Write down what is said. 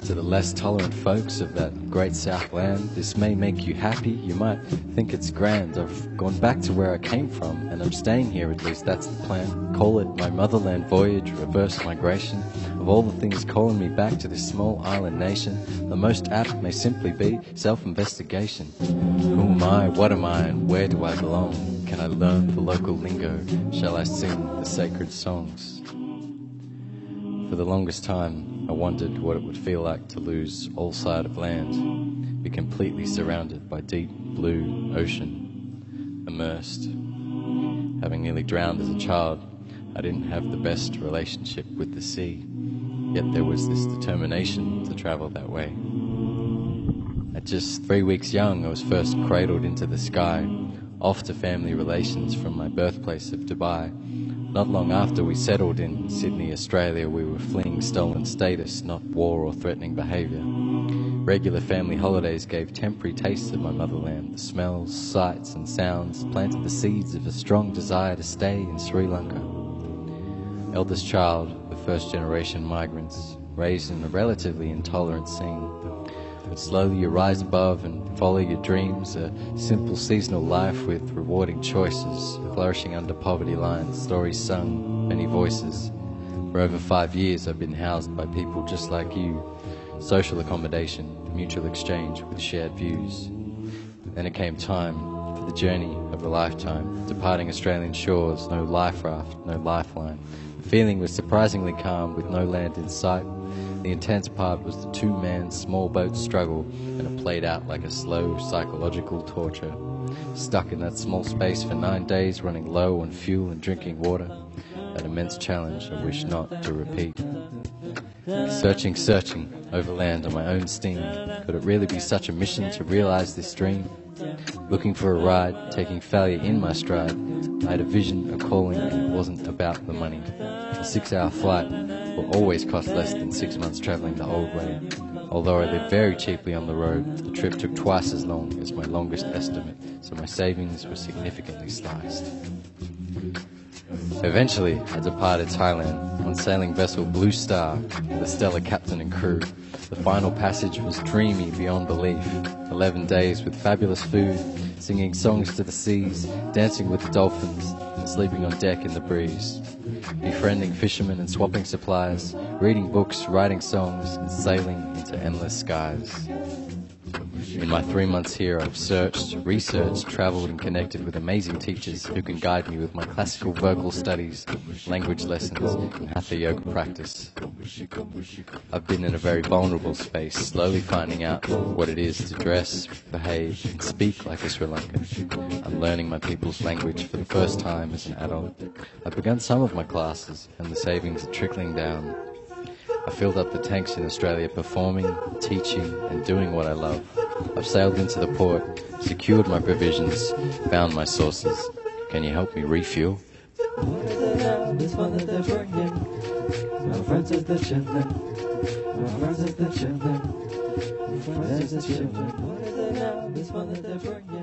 To the less tolerant folks of that great South land, this may make you happy, you might think it's grand. I've gone back to where I came from, and I'm staying here, at least that's the plan. Call it my motherland voyage, reverse migration. Of all the things calling me back to this small island nation, the most apt may simply be self-investigation. Who am I, what am I, and where do I belong? Can I learn the local lingo? Shall I sing the sacred songs? For the longest time, I wondered what it would feel like to lose all sight of land, be completely surrounded by deep blue ocean, immersed. Having nearly drowned as a child, I didn't have the best relationship with the sea, yet there was this determination to travel that way. At just 3 weeks young, I was first cradled into the sky, off to family relations from my birthplace of Dubai. Not long after we settled in Sydney, Australia, we were fleeing stolen status, not war or threatening behaviour. Regular family holidays gave temporary tastes of my motherland. The smells, sights and sounds planted the seeds of a strong desire to stay in Sri Lanka. Eldest child of first-generation migrants, raised in a relatively intolerant scene. But slowly you rise above and follow your dreams, a simple seasonal life with rewarding choices, flourishing under poverty lines, stories sung, many voices. For over 5 years I've been housed by people just like you, social accommodation, mutual exchange with shared views. Then it came time for the journey of a lifetime, departing Australian shores, no life raft, no lifeline. The feeling was surprisingly calm with no land in sight. The intense part was the two-man small boat struggle, and it played out like a slow psychological torture. Stuck in that small space for 9 days, running low on fuel and drinking water. An immense challenge I wish not to repeat. Searching overland on my own steam. Could it really be such a mission to realize this dream? Looking for a ride, taking failure in my stride. I had a vision, a calling, and it wasn't about the money. A 6-hour flight will always cost less than 6 months travelling the old way. Although I lived very cheaply on the road, the trip took twice as long as my longest estimate, so my savings were significantly sliced. Eventually, I departed Thailand on sailing vessel Blue Star with a stellar captain and crew. The final passage was dreamy beyond belief. 11 days with fabulous food, singing songs to the seas, dancing with the dolphins, and sleeping on deck in the breeze. Befriending fishermen and swapping supplies, reading books, writing songs, and sailing into endless skies. In my 3 months here, I've searched, researched, travelled and connected with amazing teachers who can guide me with my classical vocal studies, language lessons and hatha yoga practice. I've been in a very vulnerable space, slowly finding out what it is to dress, behave and speak like a Sri Lankan. I'm learning my people's language for the first time as an adult. I've begun some of my classes and the savings are trickling down. I filled up the tanks in Australia performing, teaching and doing what I love. I've sailed into the port, secured my provisions, found my sources. Can you help me refuel? What is it now? This one that they're bringing. My friends is the children. My friends is the children. My friends is the children. What is it now? This one that they're bringing.